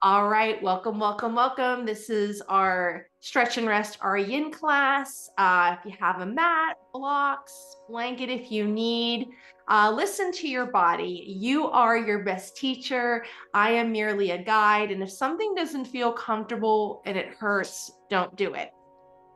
All right, welcome, welcome, welcome. This is our stretch and rest our yin class. If you have a mat, blocks, blanket if you need, listen to your body. You are your best teacher. I am merely a guide. And if something doesn't feel comfortable and it hurts, don't do it.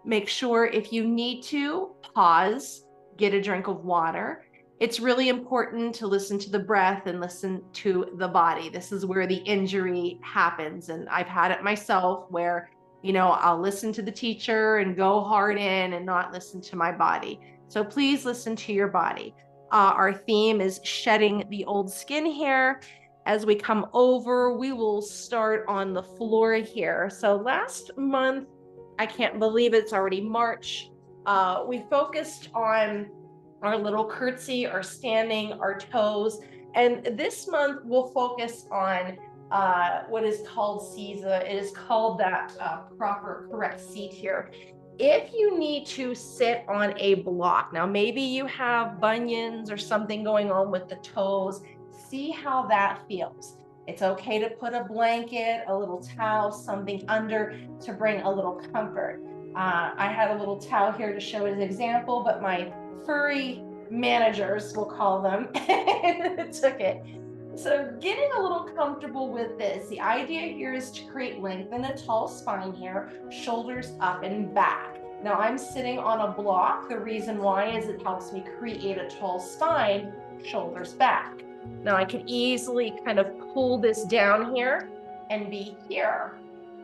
Make sure if you need to, pause, get a drink of water. It's really important to listen to the breath and listen to the body. This is where the injury happens. And I've had it myself where, I'll listen to the teacher and go hard in and not listen to my body. So please listen to your body. Our theme is shedding the old skin here. As we come over, we will start on the floor here. So last month, I can't believe it's already March. We focused on our little curtsy, our standing, our toes. And this month we'll focus on what is called Caesar. It is called that proper, correct seat here. If you need to sit on a block, now maybe you have bunions or something going on with the toes, see how that feels. It's okay to put a blanket, a little towel, something under to bring a little comfort. I had a little towel here to show as an example, but my furry managers, we'll call them, took it. So getting a little comfortable with this, the idea here is to create length in a tall spine here, shoulders up and back. Now I'm sitting on a block. The reason why is it helps me create a tall spine, shoulders back. Now I can easily kind of pull this down here and be here.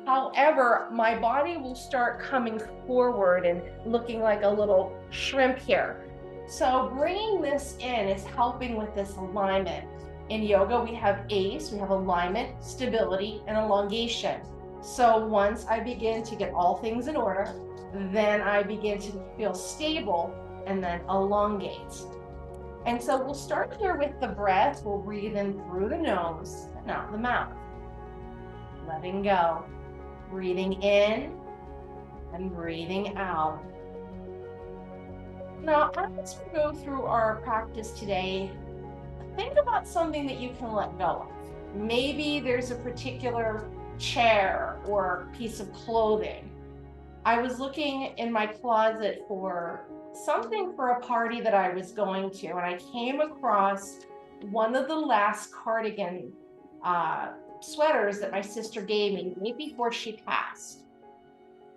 However, my body will start coming forward and looking like a little shrimp here. So bringing this in is helping with this alignment. In yoga, we have ACE, we have alignment, stability, and elongation. So once I begin to get all things in order, then I begin to feel stable and then elongate. And so we'll start here with the breath. We'll breathe in through the nose and out the mouth. Letting go. Breathing in and breathing out. Now, as we go through our practice today, think about something that you can let go of. Maybe there's a particular chair or piece of clothing. I was looking in my closet for something for a party that I was going to, and I came across one of the last cardigan sweaters that my sister gave me right before she passed.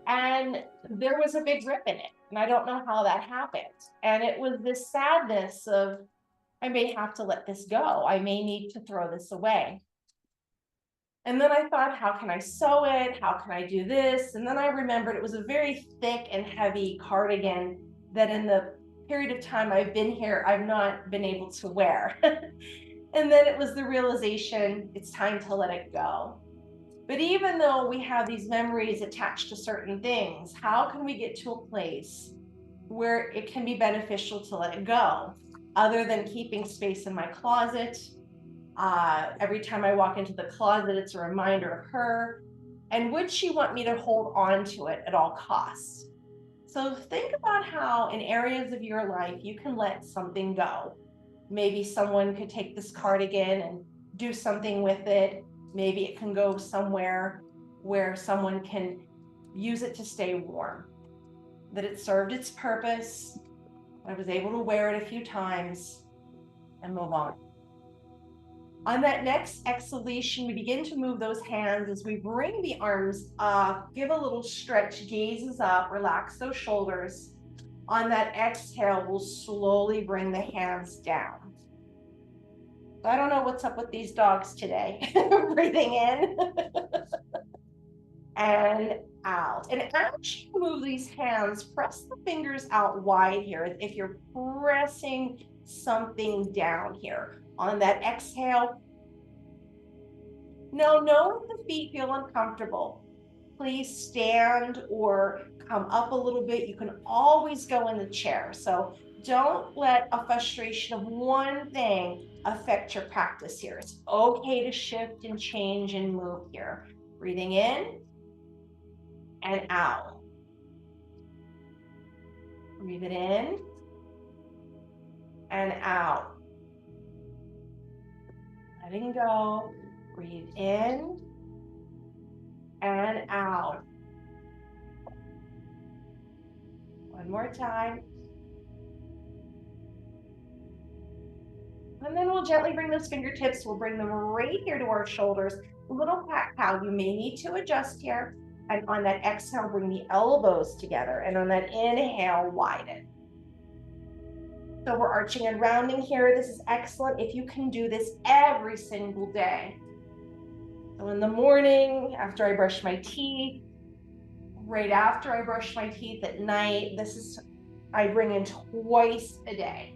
And there was a big rip in it, and I don't know how that happened. And it was this sadness of, I may have to let this go. I may need to throw this away. And then I thought, how can I sew it? How can I do this? And then I remembered it was a very thick and heavy cardigan that in the period of time I've been here, I've not been able to wear. And then it was the realization, it's time to let it go. But even though we have these memories attached to certain things, how can we get to a place where it can be beneficial to let it go, other than keeping space in my closet? Every time I walk into the closet, it's a reminder of her. And would she want me to hold on to it at all costs? So think about how in areas of your life you can let something go. Maybe someone could take this cardigan and do something with it. Maybe it can go somewhere where someone can use it to stay warm, that it served its purpose. I was able to wear it a few times and move on. On that next exhalation, we begin to move those hands as we bring the arms up, give a little stretch, gazes up, relax those shoulders. On that exhale, we'll slowly bring the hands down. I don't know what's up with these dogs today. Breathing in and out. And as you move these hands, press the fingers out wide here if you're pressing something down here. On that exhale, now know if the feet feel uncomfortable, please stand or come up a little bit. You can always go in the chair. So don't let a frustration of one thing affect your practice here. It's okay to shift and change and move here. Breathing in and out. Breathe it in and out. Letting go. Breathe in and out. One more time. And then we'll gently bring those fingertips, we'll bring them right here to our shoulders. A little cat cow, you may need to adjust here. And on that exhale, bring the elbows together. And on that inhale, widen. So we're arching and rounding here. This is excellent if you can do this every single day. So in the morning, after I brush my teeth, right after I brush my teeth at night, I bring in twice a day.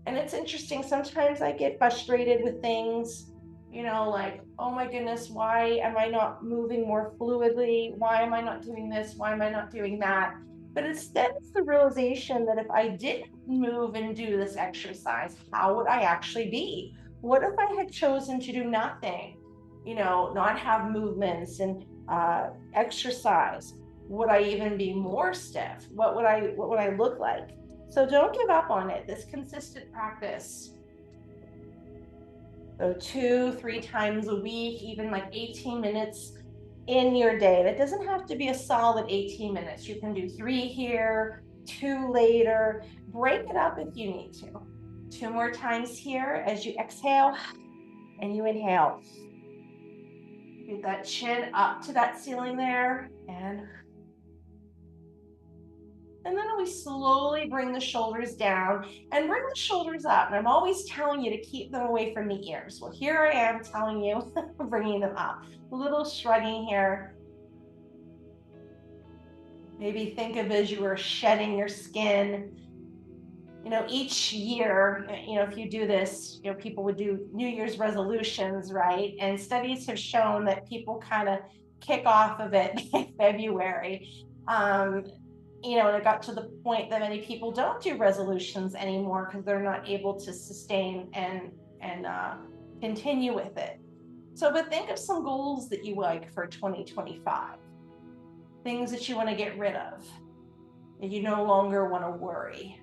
And it's interesting, sometimes I get frustrated with things, like, oh my goodness, why am I not moving more fluidly? Why am I not doing this? Why am I not doing that? But instead, it's the realization that if I didn't move and do this exercise, how would I actually be? What if I had chosen to do nothing, not have movements and exercise? Would I even be more stiff? What would I look like? So don't give up on it, this consistent practice. So 2-3 times a week, even like 18 minutes in your day. That doesn't have to be a solid 18 minutes. You can do 3 here, 2 later. Break it up if you need to. 2 more times here as you exhale and you inhale. Get that chin up to that ceiling there, and then we slowly bring the shoulders down and bring the shoulders up. And I'm always telling you to keep them away from the ears. Well, here I am telling you, bringing them up. A little shrugging here. Maybe think of as you were shedding your skin. Each year, if you do this, people would do New Year's resolutions, right? And studies have shown that people kind of kick off of it in February. And it got to the point that many people don't do resolutions anymore because they're not able to sustain and continue with it. But think of some goals that you like for 2025. Things that you want to get rid of, that you no longer want to worry.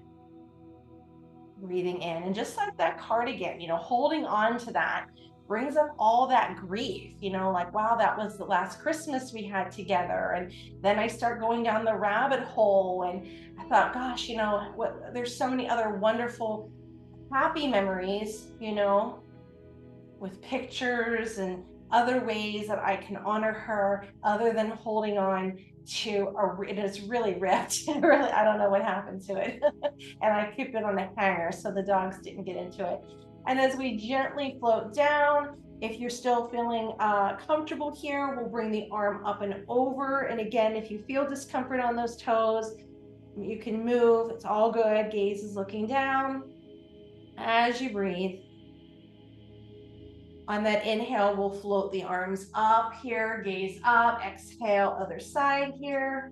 Breathing in, and just like that cardigan, holding on to that brings up all that grief, like, wow, that was the last Christmas we had together. And then I start going down the rabbit hole, and I thought, gosh, there's so many other wonderful, happy memories, with pictures and other ways that I can honor her other than holding on to it is really ripped. Really, I don't know what happened to it. And I keep it on a hanger so the dogs didn't get into it. And as we gently float down, if you're still feeling comfortable here, we'll bring the arm up and over. And again, if you feel discomfort on those toes, you can move. It's all good. Gaze is looking down as you breathe. On that inhale, we'll float the arms up here, gaze up, exhale, other side here.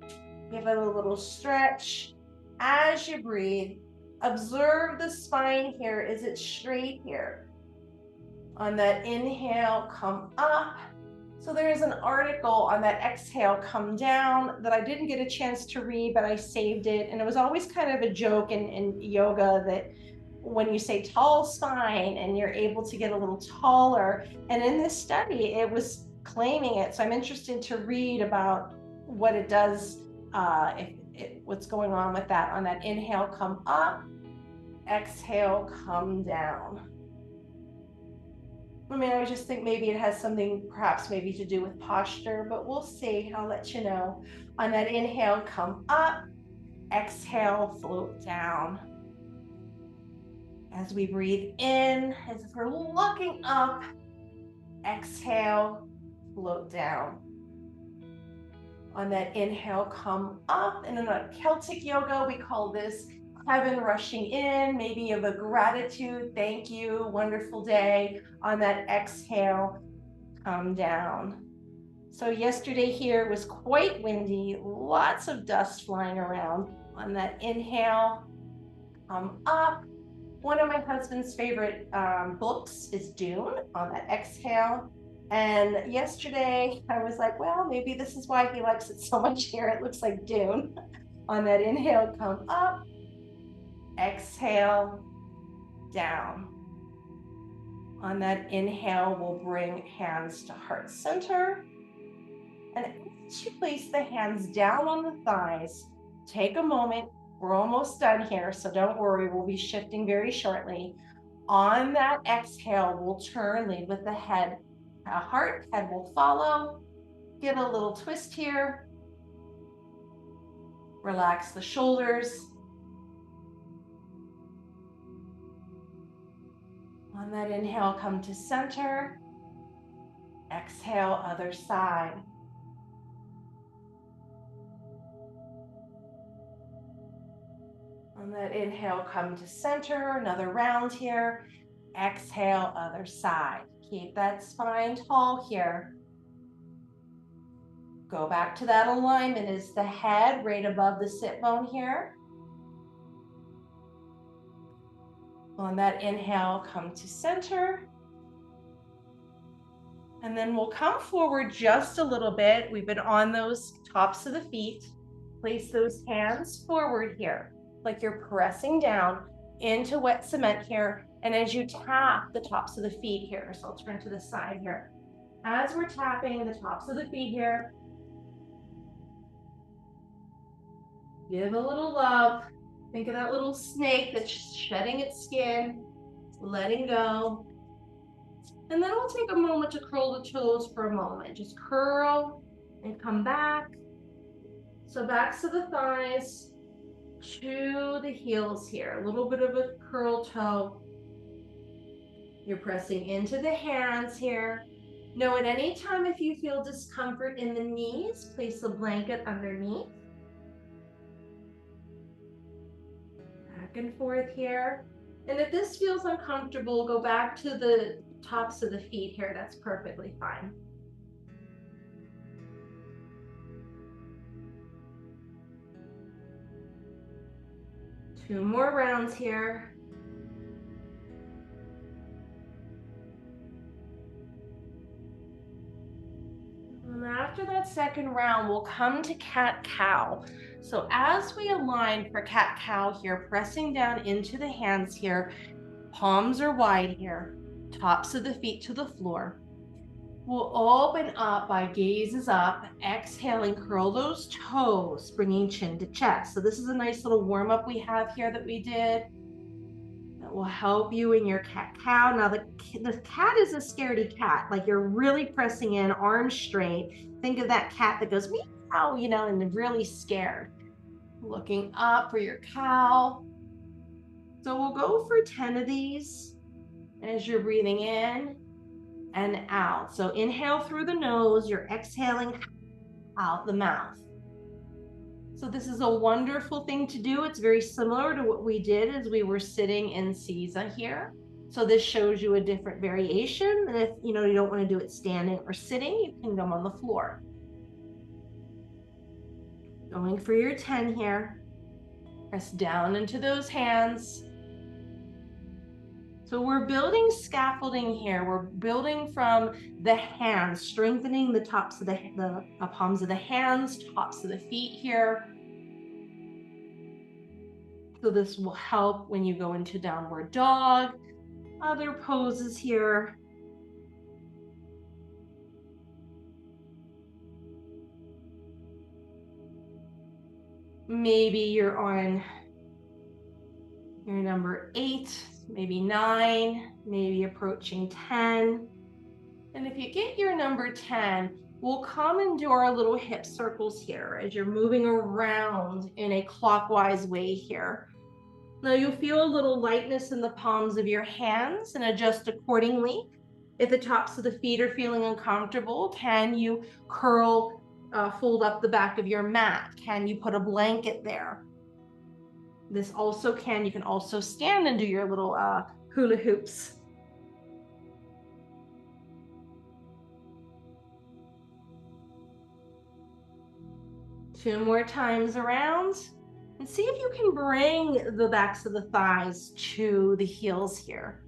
Give it a little stretch. As you breathe, observe the spine here. Is it straight here? On that inhale, come up. So there's an article on that exhale, come down, that I didn't get a chance to read, but I saved it. And it was always kind of a joke in yoga that when you say tall spine and you're able to get a little taller, and in this study it was claiming it. So I'm interested to read about what it does, what's going on with that. On that inhale, come up, exhale, come down. I would just think maybe it has something perhaps maybe to do with posture, but we'll see. I'll let you know. On that inhale, come up, exhale, float down. As we breathe in, as if we're looking up, exhale, float down. On that inhale, come up. And in a Celtic yoga, we call this heaven rushing in, maybe of a gratitude, thank you, wonderful day. On that exhale, come down. So yesterday here was quite windy, lots of dust flying around. On that inhale, come up. One of my husband's favorite books is Dune. On that exhale. And yesterday I was like, well, maybe this is why he likes it so much here. It looks like Dune. On that inhale, come up. Exhale, down. On that inhale, we'll bring hands to heart center. And as you place the hands down on the thighs, take a moment. We're almost done here, so don't worry. We'll be shifting very shortly. On that exhale, we'll turn, lead with the head. Heart, head will follow. Give a little twist here. Relax the shoulders. On that inhale, come to center. Exhale, other side. On that inhale, come to center. Another round here. Exhale, other side. Keep that spine tall here. Go back to that alignment. Is the head right above the sit bone here? On that inhale, come to center. And then we'll come forward just a little bit. We've been on those tops of the feet. Place those hands forward here, like you're pressing down into wet cement here. And as you tap the tops of the feet here, so I'll turn to the side here. As we're tapping the tops of the feet here, give a little love. Think of that little snake that's shedding its skin, letting go. And then we'll take a moment to curl the toes for a moment. Just curl and come back. So backs to the thighs, to the heels here. A little bit of a curl toe. You're pressing into the hands here. Know at any time if you feel discomfort in the knees, place a blanket underneath. Back and forth here. And if this feels uncomfortable, go back to the tops of the feet here. That's perfectly fine. Two more rounds here. And after that second round, we'll come to cat-cow. So as we align for cat-cow here, pressing down into the hands here, palms are wide here, tops of the feet to the floor. We'll open up by gazes up, exhaling, curl those toes, bringing chin to chest. So this is a nice little warm-up we have here that we did. That will help you in your cat-cow. Now the cat is a scaredy cat, like you're really pressing in, arms straight. Think of that cat that goes meow, you know, and really scared. Looking up for your cow. So we'll go for 10 of these as you're breathing in and out. So inhale through the nose, you're exhaling out the mouth. So this is a wonderful thing to do. It's very similar to what we did as we were sitting in Caesar here. So this shows you a different variation. And if you don't want to do it standing or sitting, you can go on the floor. Going for your 10 here. Press down into those hands. So we're building scaffolding here. We're building from the hands, strengthening the tops of the palms of the hands, tops of the feet here. So this will help when you go into downward dog, other poses here. Maybe you're on your number 8, maybe 9, maybe approaching 10. And if you get your number 10, we'll come and do our little hip circles here as you're moving around in a clockwise way here. Now you'll feel a little lightness in the palms of your hands and adjust accordingly. If the tops of the feet are feeling uncomfortable, can you curl, fold up the back of your mat? Can you put a blanket there? You can also stand and do your little hula hoops. Two more times around. And see if you can bring the backs of the thighs to the heels here.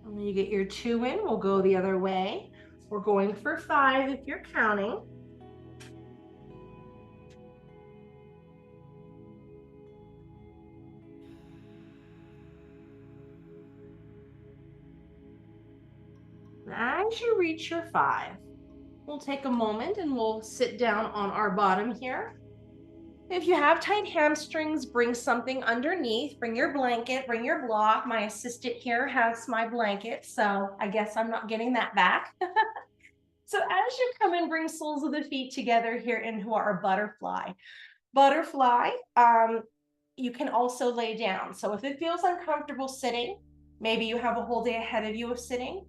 And when you get your 2 in, we'll go the other way. We're going for 5 if you're counting. As you reach your 5, We'll take a moment and we'll sit down on our bottom here. If you have tight hamstrings, bring something underneath. Bring your blanket, bring your block. My assistant here has my blanket, so I guess I'm not getting that back. So as you come and bring soles of the feet together here into our butterfly. Butterfly, you can also lay down. So if it feels uncomfortable sitting, maybe you have a whole day ahead of you of sitting,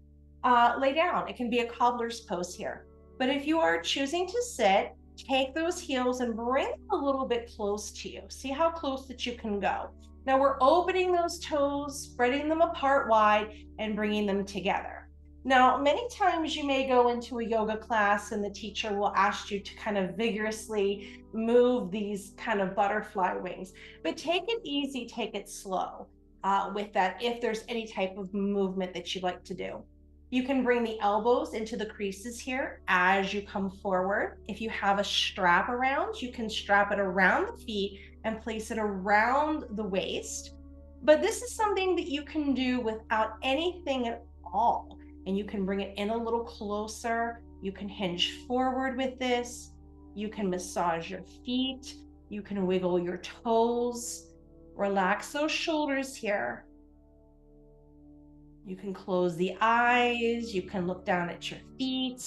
lay down. It can be a cobbler's pose here. But if you are choosing to sit, take those heels and bring them a little bit close to you. See how close that you can go. Now we're opening those toes, spreading them apart wide, and bringing them together. Now, many times you may go into a yoga class and the teacher will ask you to kind of vigorously move these kind of butterfly wings, but take it easy, take it slow with that if there's any type of movement that you'd like to do. You can bring the elbows into the creases here as you come forward. If you have a strap around, you can strap it around the feet and place it around the waist. But this is something that you can do without anything at all. And you can bring it in a little closer. You can hinge forward with this. You can massage your feet. You can wiggle your toes. Relax those shoulders here. You can close the eyes. You can look down at your feet.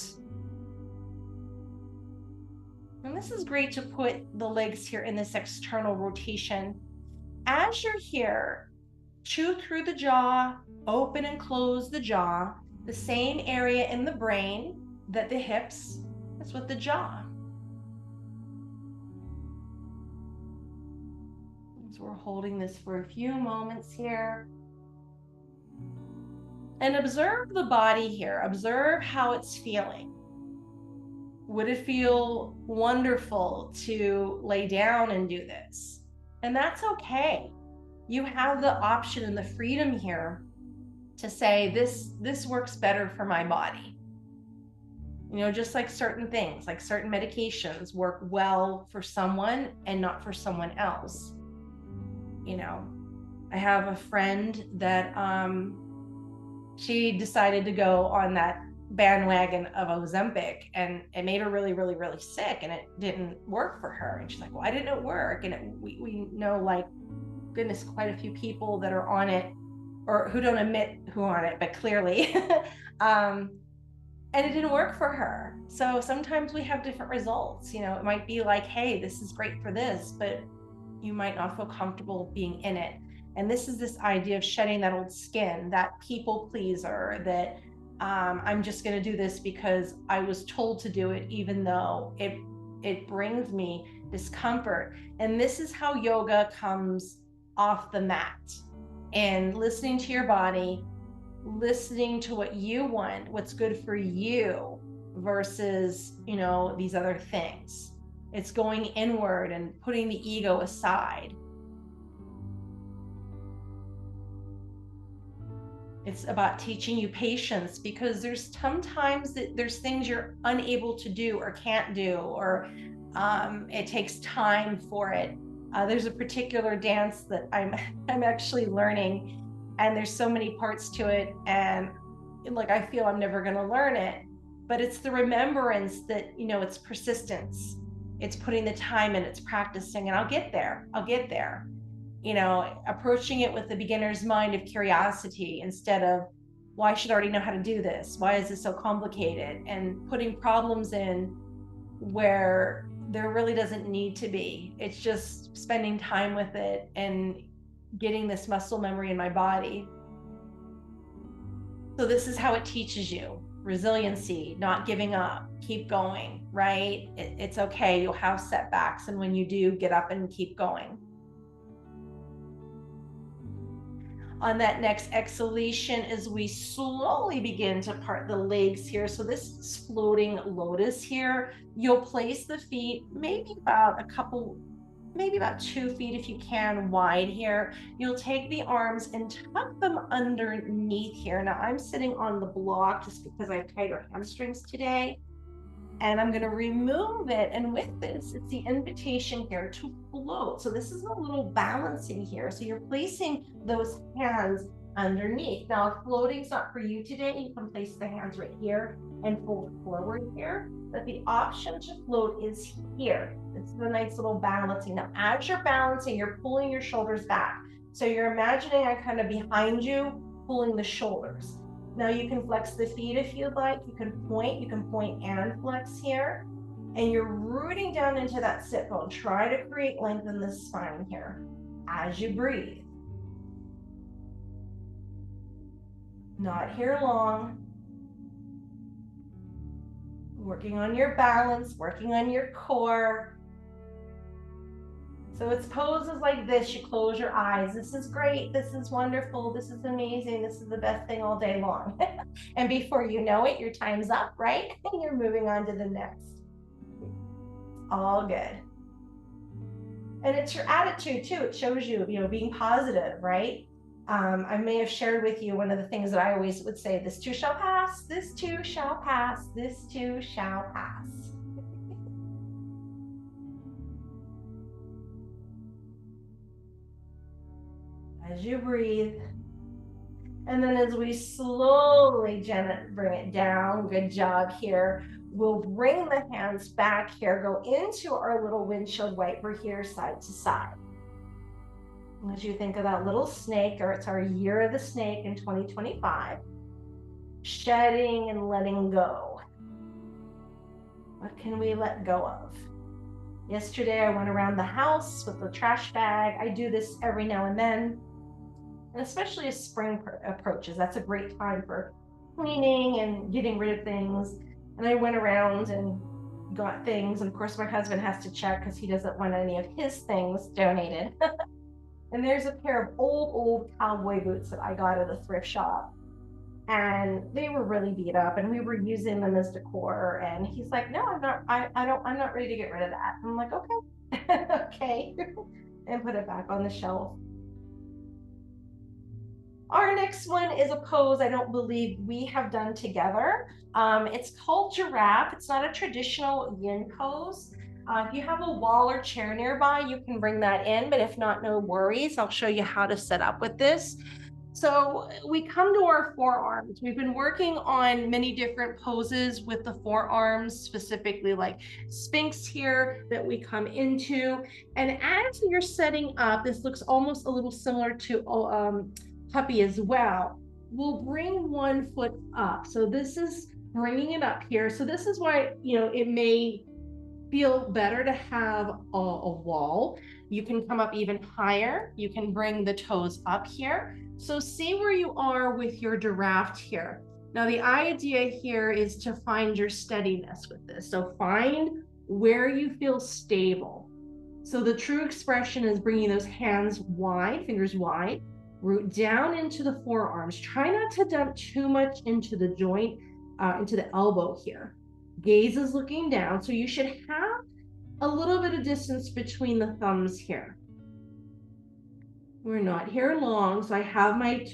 And this is great to put the legs here in this external rotation. As you're here, chew through the jaw, open and close the jaw, the same area in the brain that the hips is with the jaw. So we're holding this for a few moments here. And observe the body here. Observe how it's feeling. Would it feel wonderful to lay down and do this? And that's okay. You have the option and the freedom here to say, this works better for my body. You know, just like certain things, like certain medications work well for someone and not for someone else. You know, I have a friend that she decided to go on that bandwagon of Ozempic, and it made her really, really, really sick, and it didn't work for her. And she's like, why didn't it work? And we know, like, goodness, quite a few people that are on it, or who don't admit who are on it, but clearly, and it didn't work for her. So sometimes we have different results. You know, it might be like, hey, this is great for this, but you might not feel comfortable being in it. And this is this idea of shedding that old skin, that people pleaser, that I'm just going to do this because I was told to do it, even though it brings me discomfort. And this is how yoga comes off the mat, and listening to your body, listening to what you want, what's good for you versus, you know, these other things. It's going inward and putting the ego aside. It's about teaching you patience, because there's sometimes that there's things you're unable to do or can't do, or it takes time for it. There's a particular dance that I'm actually learning, and there's so many parts to it, and like I feel I'm never going to learn it, but it's the remembrance that, you know, it's persistence. It's putting the time in, it's practicing, and I'll get there. You know, approaching it with the beginner's mind of curiosity instead of, why should I already know how to do this? Why is this so complicated? And putting problems in where there really doesn't need to be. It's just spending time with it and getting this muscle memory in my body. So this is how it teaches you resiliency, not giving up, keep going, right? It's okay, you'll have setbacks, and when you do, get up and keep going. On that next exhalation, as we slowly begin to part the legs here, so this is floating lotus here, you'll place the feet maybe about 2 feet if you can wide here. You'll take the arms and tuck them underneath here. Now I'm sitting on the block just because I have tighter hamstrings today, and I'm going to remove it. And with this, it's the invitation here to float. So this is a little balancing here. So you're placing those hands underneath. Now, if floating's not for you today, you can place the hands right here and fold forward here. But the option to float is here. This is a nice little balancing. Now, as you're balancing, you're pulling your shoulders back. So you're imagining I'm kind of behind you, pulling the shoulders. Now you can flex the feet if you'd like. You can point and flex here. And you're rooting down into that sit bone. Try to create length in the spine here as you breathe. Not here long. Working on your balance, working on your core. So it's poses like this. You close your eyes. This is great. This is wonderful. This is amazing. This is the best thing all day long. And before you know it, your time's up, right? And you're moving on to the next. All good. And it's your attitude too. It shows you, being positive, right? I may have shared with you one of the things that I always would say, this too shall pass, this too shall pass, this too shall pass. As you breathe. And then as we slowly bring it down, good job here. We'll bring the hands back here, go into our little windshield wiper here, side to side. As you think of that little snake, or it's our year of the snake in 2025, shedding and letting go. What can we let go of? Yesterday, I went around the house with the trash bag. I do this every now and then, and especially as spring approaches. That's a great time for cleaning and getting rid of things. And I went around and got things. And of course, my husband has to check because he doesn't want any of his things donated. And there's a pair of old cowboy boots that I got at a thrift shop. And they were really beat up, and we were using them as decor. And he's like, "No, I'm not ready to get rid of that." I'm like, "Okay." Okay. And put it back on the shelf. Our next one is a pose I don't believe we have done together. It's called giraffe. It's not a traditional yin pose. If you have a wall or chair nearby, you can bring that in, but if not, no worries. I'll show you how to set up with this. So we come to our forearms. We've been working on many different poses with the forearms, specifically like Sphinx here that we come into. And as you're setting up, this looks almost a little similar to puppy as well. We'll bring one foot up. So this is bringing it up here. So this is why, it may feel better to have a wall. You can come up even higher. You can bring the toes up here. So see where you are with your giraffe here. Now the idea here is to find your steadiness with this. So find where you feel stable. So the true expression is bringing those hands wide, fingers wide, root down into the forearms. Try not to dump too much into the joint, into the elbow here. Gaze is looking down, so you should have a little bit of distance between the thumbs here. We're not here long, so I have my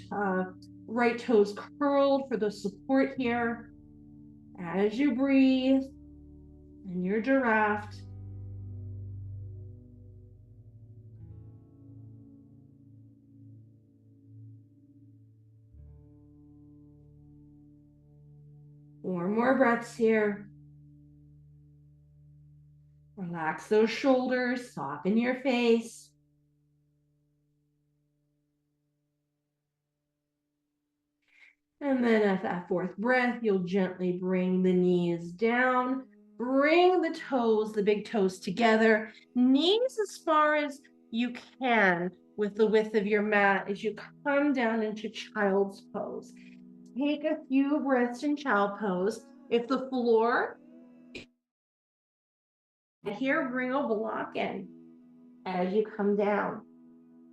right toes curled for the support here. As you breathe, and you're giraffe. Four more breaths here. Relax those shoulders, soften your face. And then at that fourth breath, you'll gently bring the knees down. Bring the toes, the big toes together. Knees as far as you can with the width of your mat as you come down into child's pose. Take a few breaths in child pose. If the floor here, bring a block in as you come down.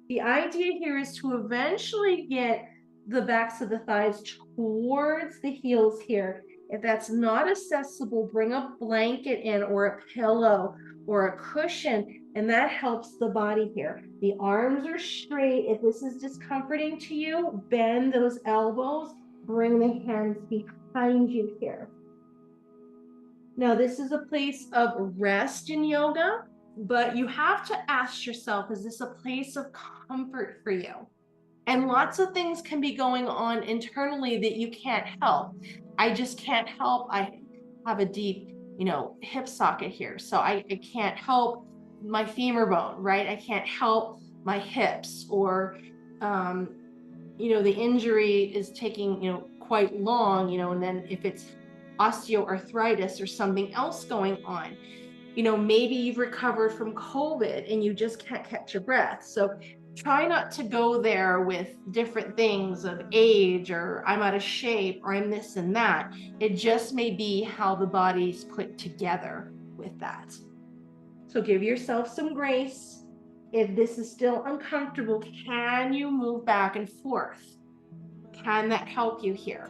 The idea here is to eventually get the backs of the thighs towards the heels here. If that's not accessible, bring a blanket in or a pillow or a cushion, and that helps the body here. The arms are straight. If this is discomforting to you, bend those elbows, bring the hands behind you here. Now, this is a place of rest in yoga, but you have to ask yourself, is this a place of comfort for you? And lots of things can be going on internally that you can't help. I just can't help. I have a deep, hip socket here. So I can't help my femur bone, right? I can't help my hips, or, the injury is taking, quite long, and then if it's osteoarthritis or something else going on, maybe you've recovered from COVID and you just can't catch your breath. So try not to go there with different things of age, or I'm out of shape, or I'm this and that. It just may be how the body's put together with that. So give yourself some grace. If this is still uncomfortable, can you move back and forth? Can that help you here?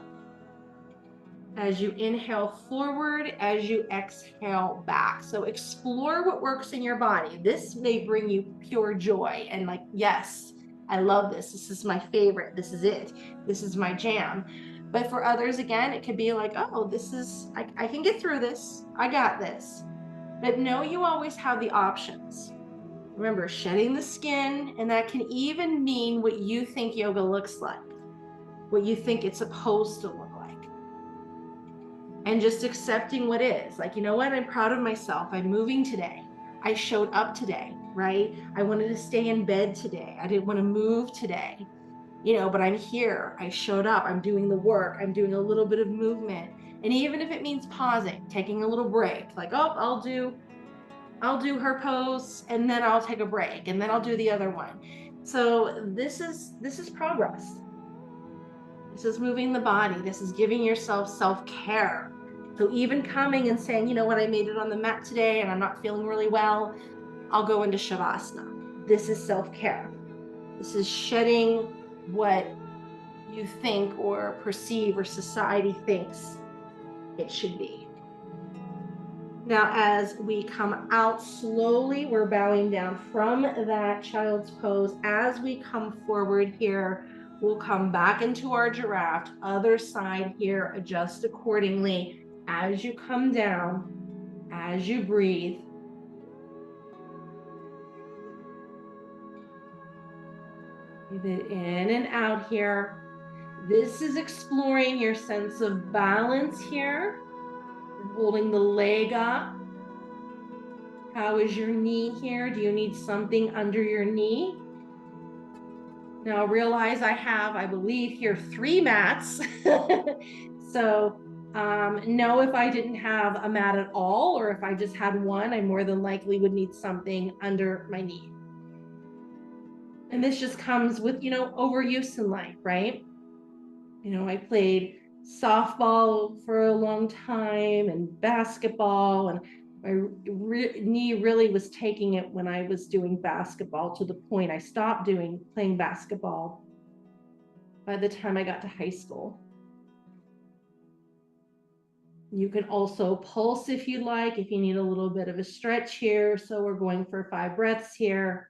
As you inhale forward, as you exhale back. So explore what works in your body. This may bring you pure joy and like, yes, I love this. This is my favorite. This is it. This is my jam. But for others, again, it could be like, oh, I can get through this. I got this. But know you always have the options. Remember, shedding the skin, and that can even mean what you think yoga looks like, what you think it's supposed to look like. And just accepting what is. Like, you know what? I'm proud of myself. I'm moving today. I showed up today, right? I wanted to stay in bed today. I didn't want to move today, but I'm here. I showed up. I'm doing the work. I'm doing a little bit of movement. And even if it means pausing, taking a little break, like, oh, I'll do her pose, and then I'll take a break, and then I'll do the other one. So this is progress. This is moving the body. This is giving yourself self-care. So even coming and saying, you know what, I made it on the mat today and I'm not feeling really well, I'll go into Shavasana. This is self-care. This is shedding what you think or perceive or society thinks it should be. Now, as we come out slowly, we're bowing down from that child's pose. As we come forward here, we'll come back into our giraffe, other side here, adjust accordingly. As you come down, as you breathe. Breathe it in and out here. This is exploring your sense of balance here. Holding the leg up. How is your knee here? Do you need something under your knee? Now realize I believe here 3 mats. So know if I didn't have a mat at all, or if I just had one, I more than likely would need something under my knee. And this just comes with, overuse in life, right? I played softball for a long time and basketball, and my knee really was taking it when I was doing basketball, to the point I stopped playing basketball by the time I got to high school. You can also pulse if you like, if you need a little bit of a stretch here. So we're going for 5 breaths here.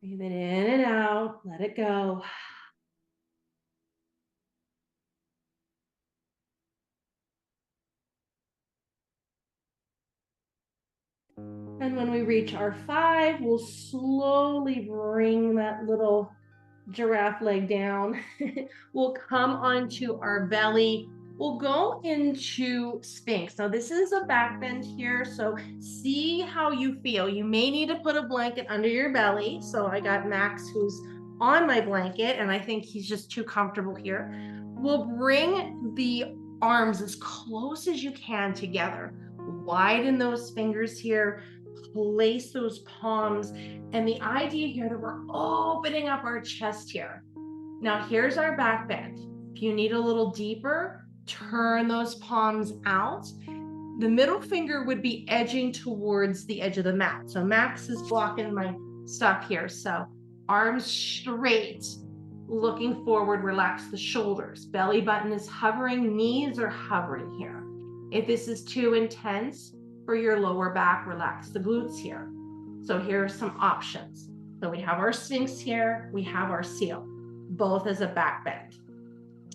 Breathe it in and out, let it go. And when we reach our 5, we'll slowly bring that little giraffe leg down. We'll come onto our belly. We'll go into Sphinx. Now this is a back bend here, so see how you feel. You may need to put a blanket under your belly. So I got Max, who's on my blanket, and I think he's just too comfortable here. We'll bring the arms as close as you can together. Widen those fingers here. Place those palms. And the idea here that we're opening up our chest here. Now here's our back bend. If you need a little deeper, turn those palms out. The middle finger would be edging towards the edge of the mat. So Max is blocking my stuff here. So arms straight, looking forward, relax the shoulders. Belly button is hovering, knees are hovering here. If this is too intense for your lower back, relax the glutes here. So here are some options. So we have our Sphinx here, we have our seal, both as a back bend.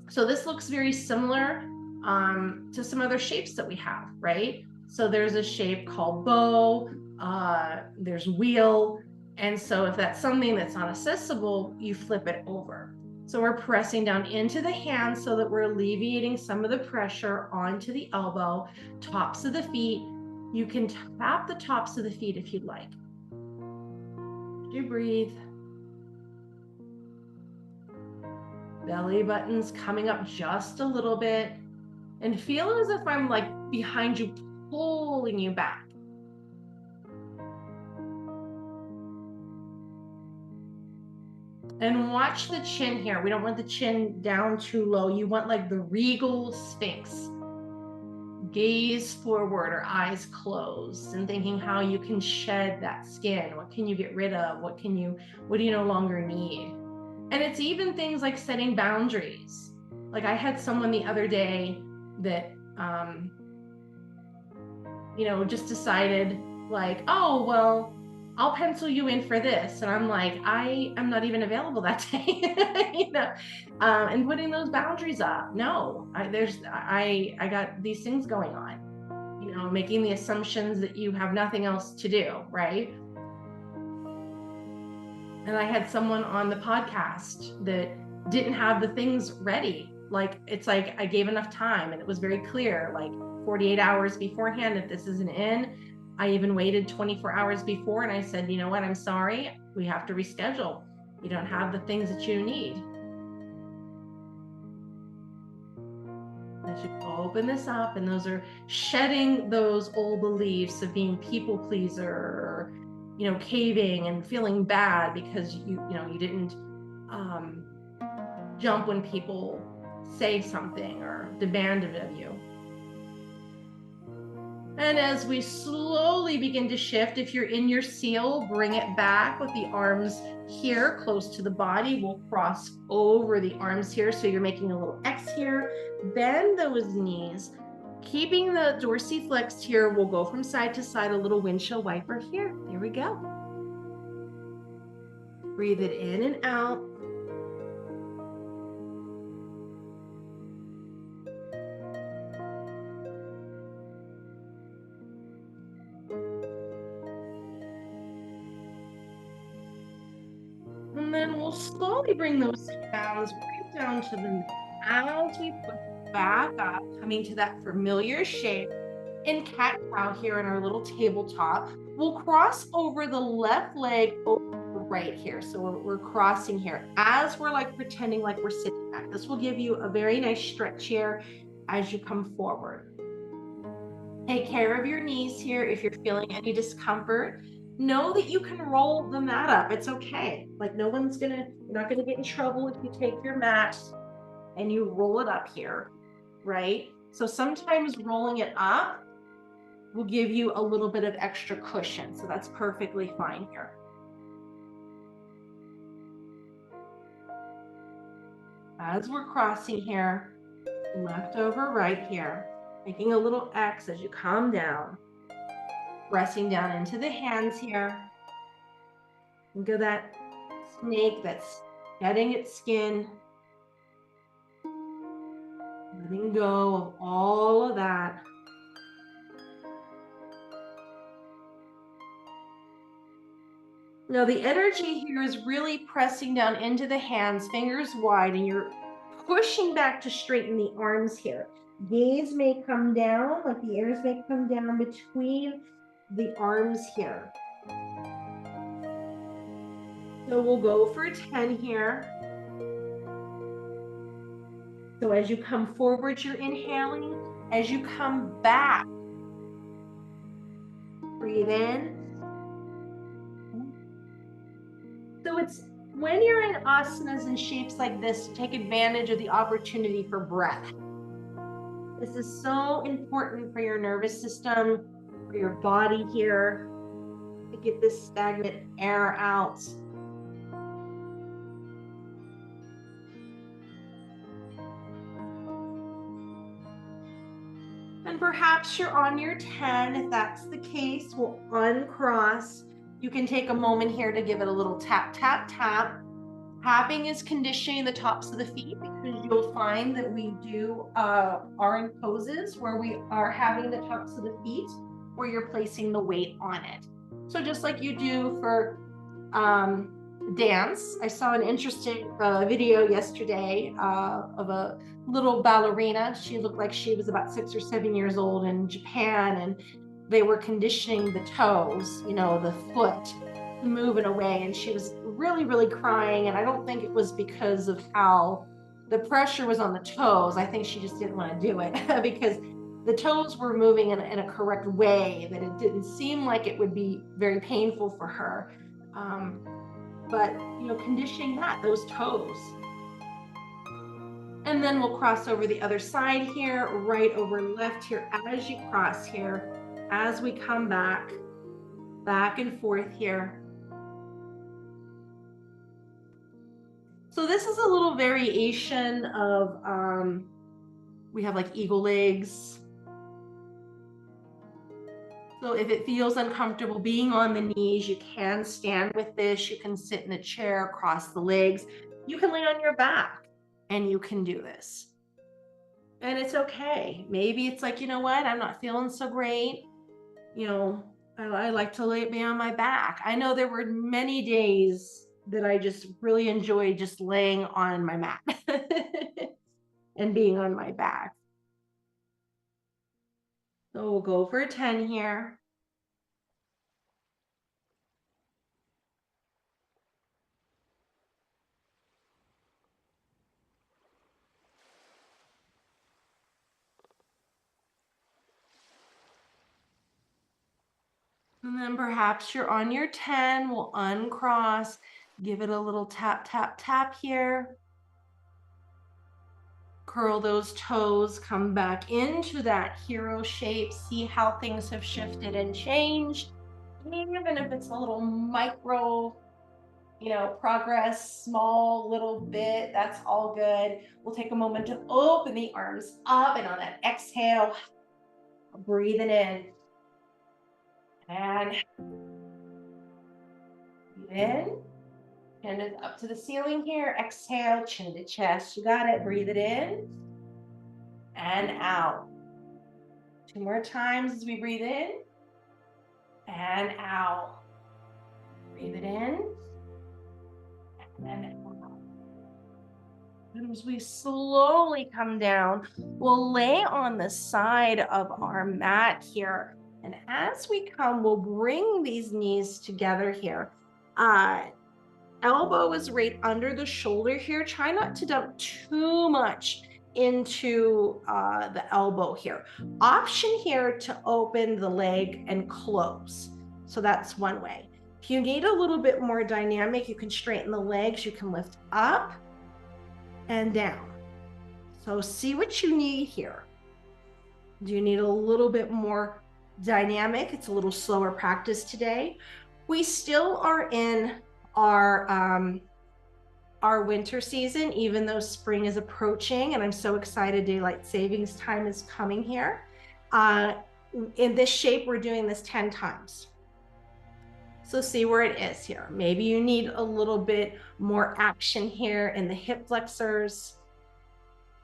So this looks very similar to some other shapes that we have, right? So there's a shape called bow, there's wheel, And so if that's something that's not accessible, you flip it over. So we're pressing down into the hands so that we're alleviating some of the pressure onto the elbow, tops of the feet. You can tap the tops of the feet if you'd like. You breathe. Belly button's coming up just a little bit, and feel as if I'm like behind you, pulling you back. And watch the chin here. We don't want the chin down too low. You want like the regal sphinx. Gaze forward or eyes closed, and thinking how you can shed that skin. What can you get rid of? What do you no longer need? And it's even things like setting boundaries. Like I had someone the other day that, just decided like, oh, well, I'll pencil you in for this. And I'm like, I am not even available that day, and putting those boundaries up. No, I got these things going on, making the assumptions that you have nothing else to do, right? And I had someone on the podcast that didn't have the things ready. Like, it's like I gave enough time, and it was very clear, like 48 hours beforehand, if this isn't in. I even waited 24 hours before, and I said, you know what, I'm sorry, we have to reschedule. You don't have the things that you need. As you open this up, and those are shedding those old beliefs of being people pleaser, or caving and feeling bad because you didn't jump when people say something or demand it of you. And as we slowly begin to shift, if you're in your seal, bring it back with the arms here close to the body. We'll cross over the arms here. So you're making a little X here. Bend those knees. Keeping the dorsiflex here, we'll go from side to side, a little windshield wiper here. There we go. Breathe it in and out. And then we'll slowly bring those hands right down to the mat as we put back up, coming to that familiar shape in cat-cow here in our little tabletop. We'll cross over the left leg over right here. So we're crossing here as we're like pretending like we're sitting back. This will give you a very nice stretch here as you come forward. Take care of your knees here. If you're feeling any discomfort, know that you can roll the mat up. It's okay. Like you're not gonna get in trouble if you take your mat and you roll it up here, right? So sometimes rolling it up will give you a little bit of extra cushion. So that's perfectly fine here. As we're crossing here, left over right here, making a little X as you calm down, pressing down into the hands here. Think of that snake that's shedding its skin, letting go of all of that. Now the energy here is really pressing down into the hands, fingers wide, and you're pushing back to straighten the arms here. Gaze may come down, like the ears may come down between the arms here. So we'll go for 10 here. So as you come forward, you're inhaling. As you come back, breathe in. So it's when you're in asanas and shapes like this, take advantage of the opportunity for breath. This is so important for your nervous system, for your body here, to get this stagnant air out. And perhaps you're on your 10. If that's the case, we'll uncross. You can take a moment here to give it a little tap, tap, tap. Tapping is conditioning the tops of the feet, because you'll find that we do are in poses where we are having the tops of the feet, where you're placing the weight on it. So just like you do for dance. I saw an interesting video yesterday of a little ballerina. She looked like she was about 6 or 7 years old in Japan, and they were conditioning the toes, the foot moving away. And she was really, really crying. And I don't think it was because of how the pressure was on the toes. I think she just didn't want to do it because the toes were moving in a correct way, that it didn't seem like it would be very painful for her. But conditioning those toes. And then we'll cross over the other side here, right over left here as you cross here, as we come back and forth here. So this is a little variation of, we have like eagle legs. So if it feels uncomfortable being on the knees, you can stand with this. You can sit in a chair, cross the legs. You can lay on your back and you can do this. And it's okay. Maybe it's like, you know what? I'm not feeling so great. I like to be on my back. I know there were many days that I just really enjoyed just laying on my mat and being on my back. So we'll go for a 10 here. And then perhaps you're on your 10, we'll uncross, give it a little tap, tap, tap here. Curl those toes, come back into that hero shape, see how things have shifted and changed. Even if it's a little micro, progress, small little bit, that's all good. We'll take a moment to open the arms up, and on that exhale, breathing in. And breathe in. Hand it up to the ceiling here. Exhale, chin to chest. You got it. Breathe it in and out. 2 more times as we breathe in and out. Breathe it in and out. And as we slowly come down, we'll lay on the side of our mat here. And as we come, we'll bring these knees together here. Elbow is right under the shoulder here. Try not to dump too much into the elbow here. Option here to open the leg and close. So that's one way. If you need a little bit more dynamic, you can straighten the legs. You can lift up and down. So see what you need here. Do you need a little bit more dynamic? It's a little slower practice today. We still are in our winter season, even though spring is approaching, and I'm so excited daylight savings time is coming here. In this shape, we're doing this 10 times. So see where it is here. Maybe you need a little bit more action here in the hip flexors.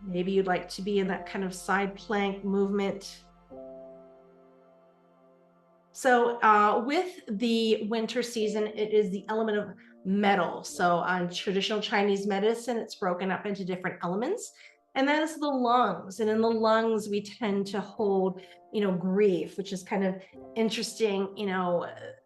Maybe you'd like to be in that kind of side plank movement. So with the winter season, it is the element of metal. So on traditional Chinese medicine, it's broken up into different elements. And that is the lungs. And in the lungs, we tend to hold, grief, which is kind of interesting,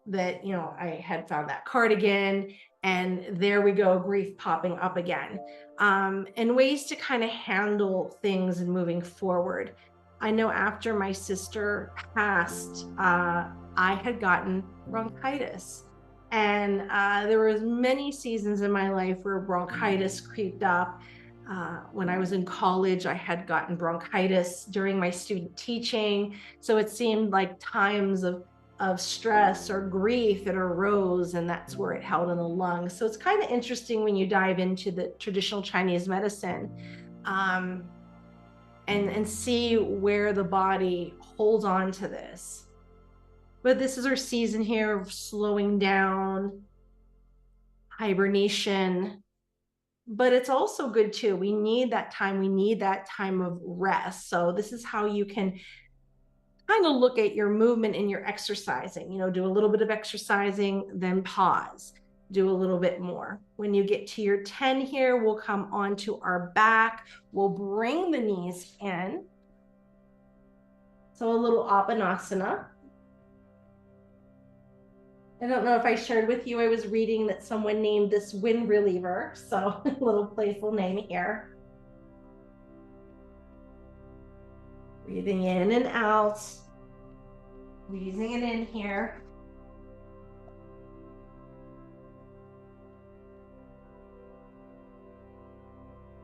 that, I had found that cardigan, and there we go, grief popping up again. And ways to kind of handle things and moving forward. I know after my sister passed, I had gotten bronchitis. And there was many seasons in my life where bronchitis creeped up. When I was in college, I had gotten bronchitis during my student teaching. So it seemed like times of stress or grief that arose, and that's where it held in the lungs. So it's kind of interesting when you dive into the traditional Chinese medicine and see where the body holds on to this. But this is our season here of slowing down, hibernation. But it's also good too. We need that time. We need that time of rest. So this is how you can kind of look at your movement and your exercising. Do a little bit of exercising, then pause. do a little bit more. When you get to your 10 here, we'll come onto our back. We'll bring the knees in. So a little Apanasana. I don't know if I shared with you, I was reading that someone named this wind reliever. So a little playful name here. Breathing in and out. Squeezing it in here.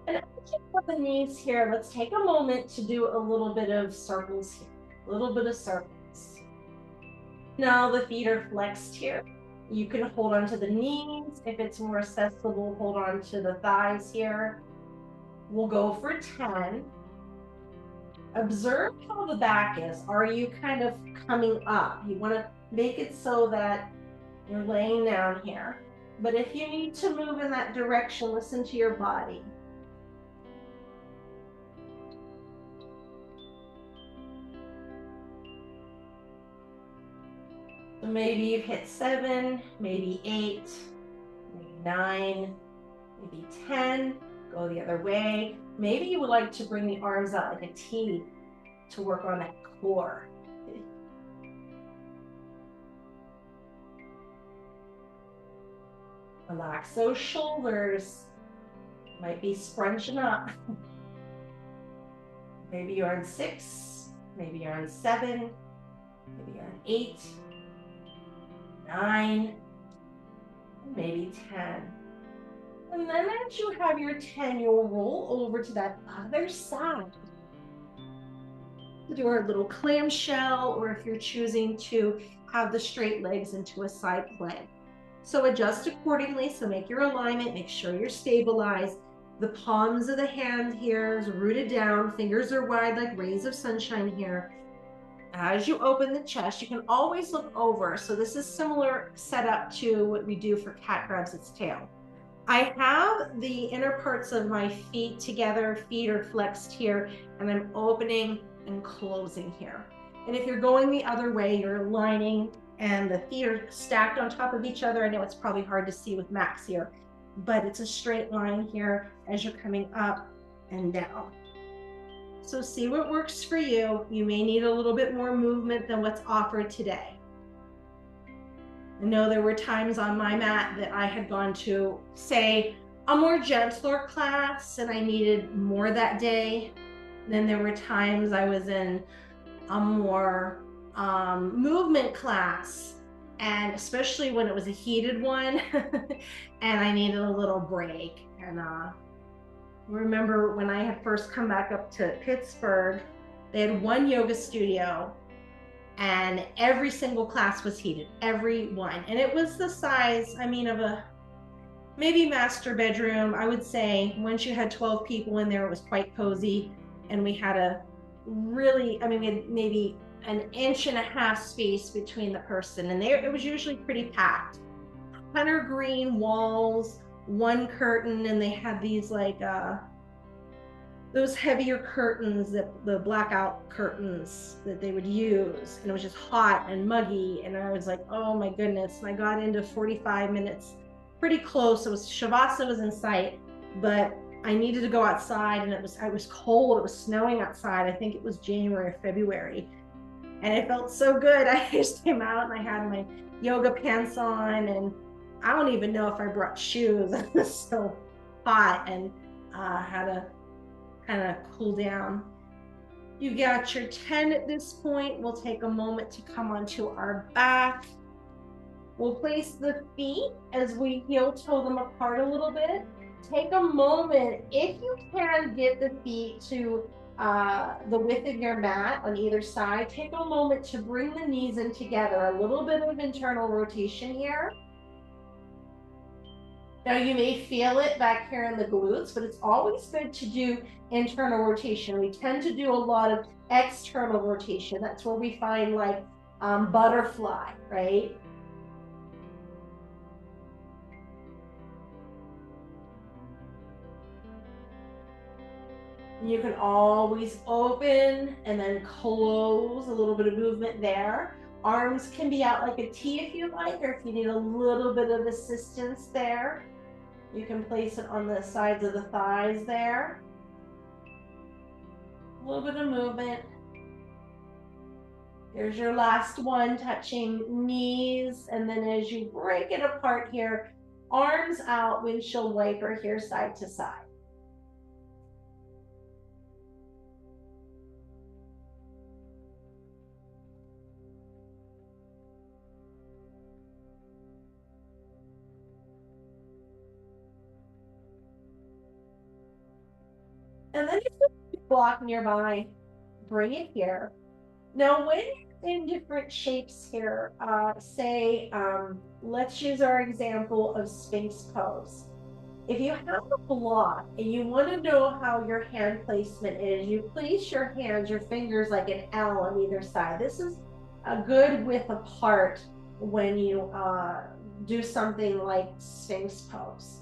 And as you put the knees here, let's take a moment to do a little bit of circles here. A little bit of circles. Now the feet are flexed here. You can hold on to the knees. If it's more accessible, hold on to the thighs here. We'll go for 10. Observe how the back is. Are you kind of coming up? You want to make it so that you're laying down here. But if you need to move in that direction, listen to your body. So maybe you've hit 7, maybe 8, maybe 9, maybe 10. Go the other way. Maybe you would like to bring the arms out like a T to work on that core. Relax those shoulders. Might be scrunching up. Maybe you're on 6, maybe you're on 7, maybe you're on 8, 9, maybe 10. And then as you have your 10, you'll roll over to that other side. Do our little clamshell, or if you're choosing to have the straight legs into a side plank. So adjust accordingly. So make your alignment, make sure you're stabilized. The palms of the hand here is rooted down. Fingers are wide like rays of sunshine here. As you open the chest, you can always look over. So this is similar setup to what we do for cat grabs its tail. I have the inner parts of my feet together. Feet are flexed here, and I'm opening and closing here. And if you're going the other way, you're aligning and the feet are stacked on top of each other. I know it's probably hard to see with Max here, but it's a straight line here as you're coming up and down. So see what works for you. You may need a little bit more movement than what's offered today. I know there were times on my mat that I had gone to, say, a more gentler class and I needed more that day. Then there were times I was in a more movement class, and especially when it was a heated one and I needed a little break. And remember when I had first come back up to Pittsburgh, they had one yoga studio and every single class was heated, every one. And it was the size, I mean, of a maybe master bedroom. I would say once you had 12 people in there, it was quite cozy. And we had a really, I mean, we had maybe 1.5 inch space between the person. And there, it was usually pretty packed. Hunter green walls, one curtain, and they had these like, those heavier curtains, that the blackout curtains that they would use. And it was just hot and muggy. And I was like, oh my goodness. And I got into 45 minutes, pretty close. It was Shavasana was in sight, but I needed to go outside, and it was cold. It was snowing outside. I think it was January or February. And it felt so good. I just came out and I had my yoga pants on, and I don't even know if I brought shoes. It was so hot, and had to kind of cool down. You got your 10 at this point. We'll take a moment to come onto our back. We'll place the feet as we heel toe them apart a little bit. Take a moment, if you can get the feet to the width of your mat on either side, take a moment to bring the knees in together. A little bit of internal rotation here. Now you may feel it back here in the glutes, but it's always good to do internal rotation. We tend to do a lot of external rotation. That's where we find like butterfly, right? You can always open and then close, a little bit of movement there. Arms can be out like a T if you like, or if you need a little bit of assistance there, you can place it on the sides of the thighs there. A little bit of movement. Here's your last one, touching knees. And then as you break it apart here, arms out, windshield wiper here, side to side. And then if you block nearby, bring it here. Now, when you're in different shapes here, let's use our example of Sphinx pose. If you have a block and you want to know how your hand placement is, you place your hands, your fingers like an L on either side. This is a good width apart when you do something like Sphinx pose.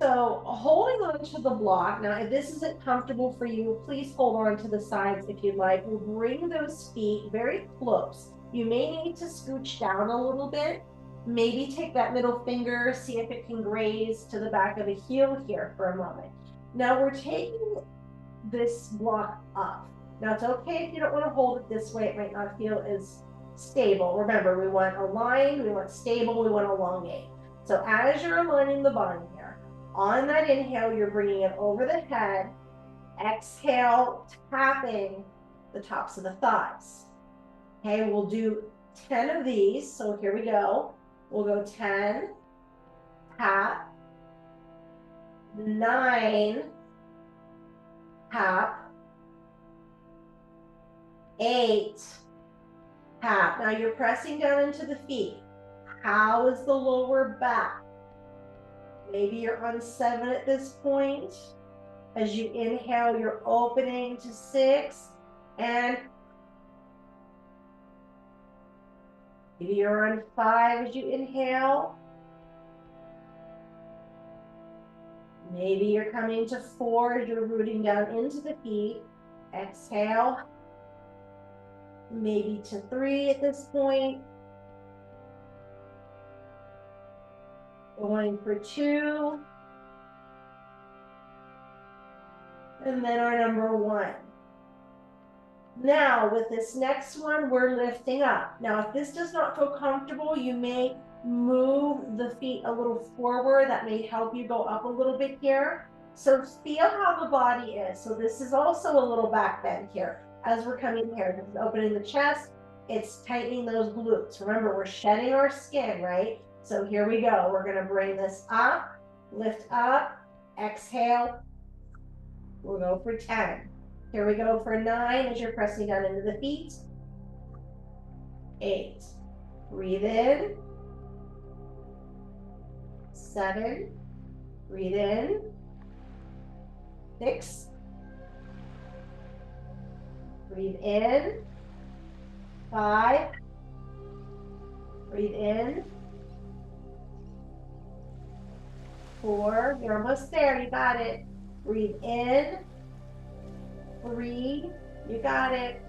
So holding on to the block, now if this isn't comfortable for you, please hold on to the sides if you'd like. We'll bring those feet very close. You may need to scooch down a little bit. Maybe take that middle finger, see if it can graze to the back of the heel here for a moment. Now we're taking this block up. Now it's okay if you don't want to hold it this way. It might not feel as stable. Remember, we want aligned, we want stable, we want elongate. So as you're aligning the body here, on that inhale, you're bringing it over the head. Exhale, tapping the tops of the thighs. Okay, we'll do 10 of these. So here we go. We'll go 10, tap, 9, tap, 8, tap. Now you're pressing down into the feet. How is the lower back? Maybe you're on 7 at this point. As you inhale, you're opening to 6, and maybe you're on 5 as you inhale. Maybe you're coming to 4 as you're rooting down into the feet. Exhale. Maybe to 3 at this point. Going for 2. And then our number 1. Now with this next one, we're lifting up. Now if this does not feel comfortable, you may move the feet a little forward. That may help you go up a little bit here. So feel how the body is. So this is also a little back bend here. As we're coming here, this is opening the chest. It's tightening those glutes. Remember, we're shedding our skin, right? So here we go. We're going to bring this up, lift up, exhale. We'll go for 10. Here we go for 9 as you're pressing down into the feet. 8. Breathe in. 7. Breathe in. 6. Breathe in. 5. Breathe in. 4. You're almost there. You got it. Breathe in. 3. You got it.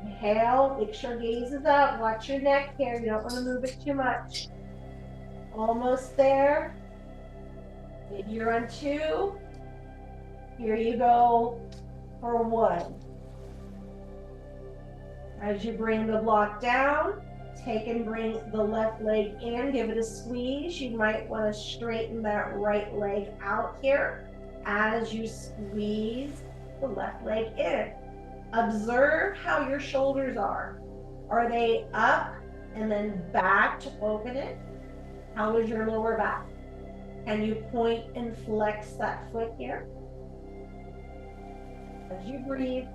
Inhale. Make sure gaze is up. Watch your neck here. You don't want to move it too much. Almost there. Maybe you're on 2. Here you go for 1. As you bring the block down, take and bring the left leg in, give it a squeeze. You might want to straighten that right leg out here as you squeeze the left leg in. Observe how your shoulders are. Are they up and then back to open it? How is your lower back? Can you point and flex that foot here? As you breathe.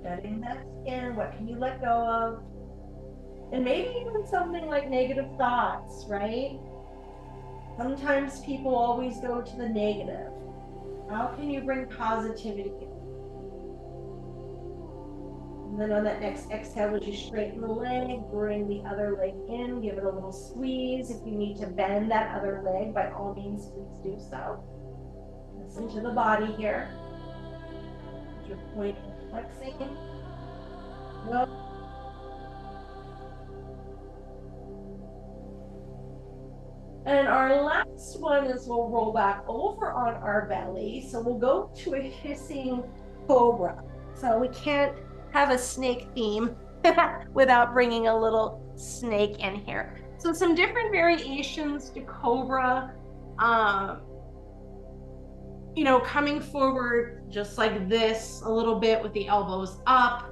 Shedding that skin, what can you let go of? And maybe even something like negative thoughts, right? Sometimes people always go to the negative. How can you bring positivity in? And then on that next exhale, as you straighten the leg, bring the other leg in, give it a little squeeze. If you need to bend that other leg, by all means, please do so. Listen to the body here. Your point flexing. Go. And our last one is we'll roll back over on our belly. So we'll go to a hissing cobra. So we can't have a snake theme without bringing a little snake in here. So some different variations to cobra. You know, coming forward just like this, a little bit with the elbows up.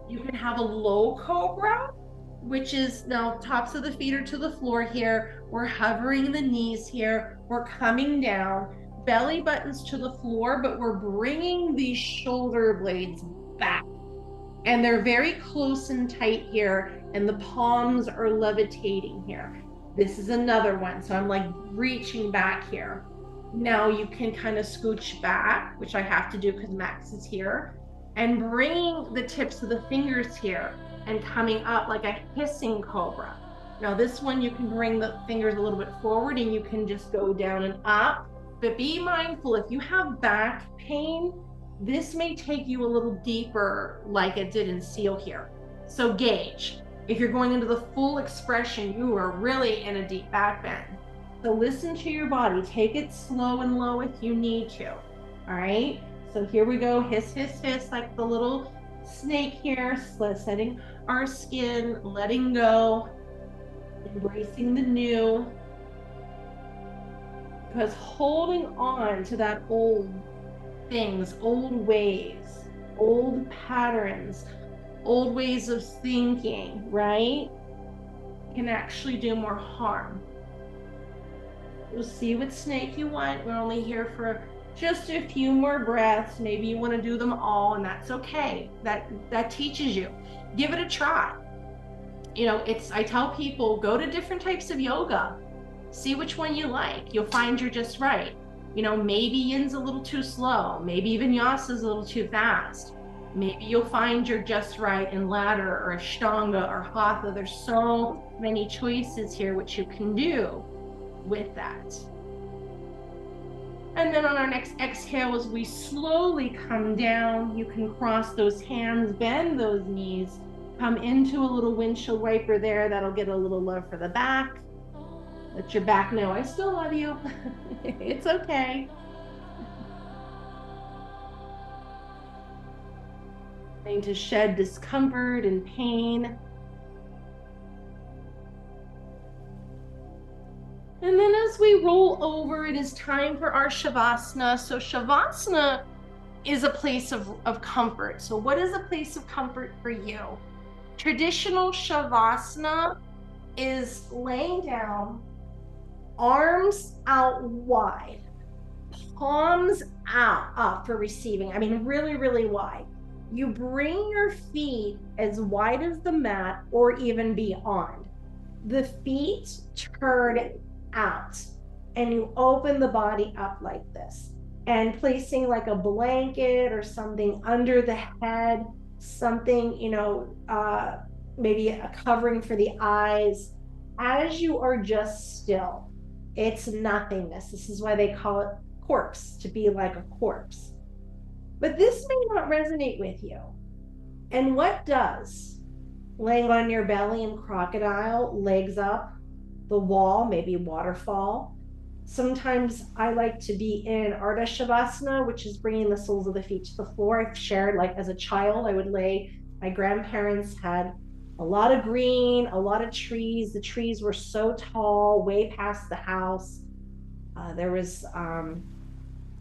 You can have a low cobra, which is now tops of the feet are to the floor here. We're hovering the knees here. We're coming down, belly buttons to the floor, but we're bringing these shoulder blades back. And they're very close and tight here, and the palms are levitating here. This is another one. So I'm like reaching back here. Now you can kind of scooch back, which I have to do because Max is here, and bringing the tips of the fingers here and coming up like a hissing cobra. Now this one, you can bring the fingers a little bit forward and you can just go down and up, but be mindful if you have back pain, this may take you a little deeper like it did in seal here. So gauge. If you're going into the full expression, you are really in a deep back bend. So listen to your body. Take it slow and low if you need to. All right. So here we go. Hiss, hiss, hiss, like the little snake here, setting our skin, letting go, embracing the new. Because holding on to that old things, old ways, old patterns, old ways of thinking, right, can actually do more harm. You'll see what snake you want. We're only here for just a few more breaths. Maybe you want to do them all, and that's okay. That teaches you. Give it a try. You know, I tell people, go to different types of yoga. See which one you like. You'll find you're just right. You know, maybe yin's a little too slow. Maybe vinyasa's a little too fast. Maybe you'll find you're just right in ladder or ashtanga or hatha. There's so many choices here which you can do with that. And then on our next exhale, as we slowly come down, you can cross those hands, bend those knees, come into a little windshield wiper there. That'll get a little love for the back. Let your back know, I still love you. It's okay. Trying to shed discomfort and pain. And then as we roll over, it is time for our Shavasana. So Shavasana is a place of comfort. So what is a place of comfort for you? Traditional Shavasana is laying down, arms out wide, palms out up for receiving. I mean, really, really wide. You bring your feet as wide as the mat or even beyond. The feet turn out and you open the body up like this, and placing like a blanket or something under the head, something, you know, maybe a covering for the eyes, as you are just still. It's nothingness. This is why they call it corpse, to be like a corpse. But this may not resonate with you. And what does? Laying on your belly in crocodile, legs up, the wall, maybe waterfall. Sometimes I like to be in Ardha Shavasana, which is bringing the soles of the feet to the floor. I've shared, like as a child, I would lay, my grandparents had a lot of green, a lot of trees. The trees were so tall, way past the house. There was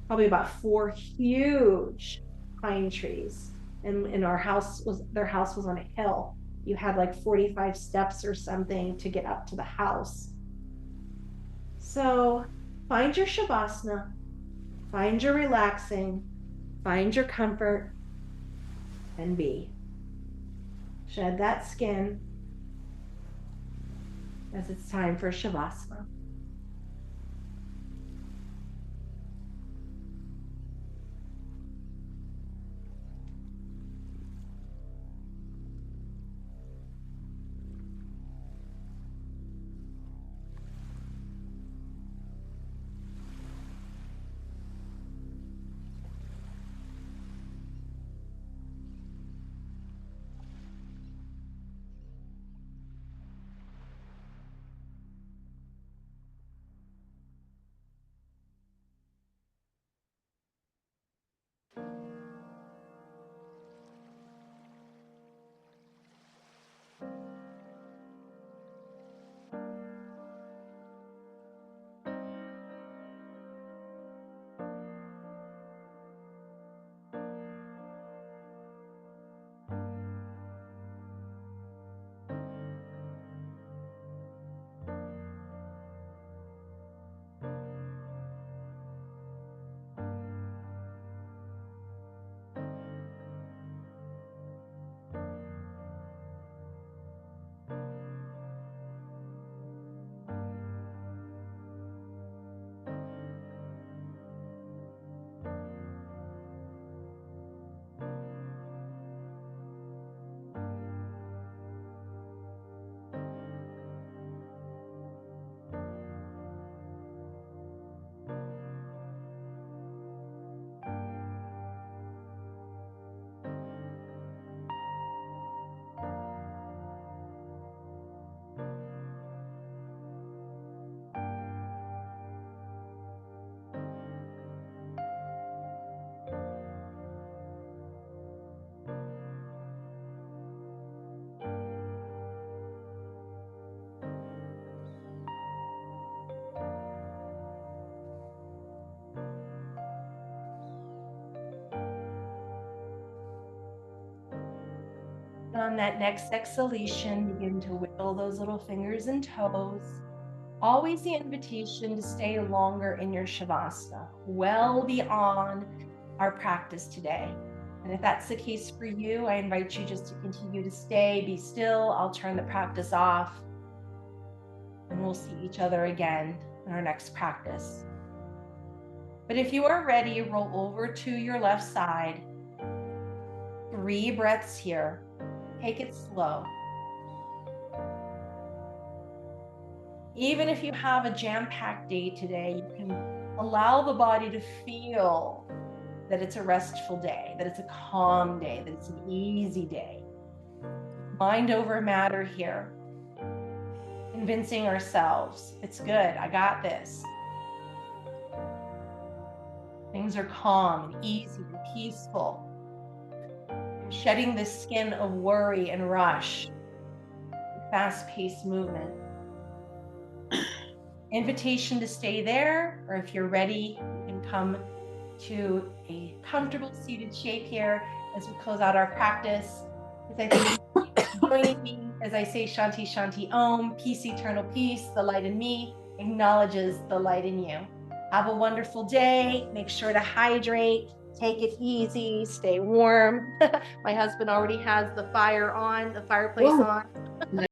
probably about 4 huge pine trees. And their house was on a hill. You had like 45 steps or something to get up to the house. So find your Shavasana, find your relaxing, find your comfort, and be. Shed that skin as it's time for Shavasana. On that next exhalation, begin to wiggle those little fingers and toes. Always the invitation to stay longer in your Shavasana, well beyond our practice today. And if that's the case for you, I invite you just to continue to stay, be still. I'll turn the practice off, and we'll see each other again in our next practice. But if you are ready, roll over to your left side. 3 breaths here. Take it slow. Even if you have a jam-packed day today, you can allow the body to feel that it's a restful day, that it's a calm day, that it's an easy day. Mind over matter here. Convincing ourselves, it's good, I got this. Things are calm and easy and peaceful. I'm shedding this skin of worry and rush, fast-paced movement. Invitation to stay there, or if you're ready, you can come to a comfortable seated shape here as we close out our practice. As I think joining me as I say Shanti Shanti Om, peace, eternal peace, the light in me acknowledges the light in you. Have a wonderful day. Make sure to hydrate. Take it easy. Stay warm. My husband already has the fire on, the fireplace on.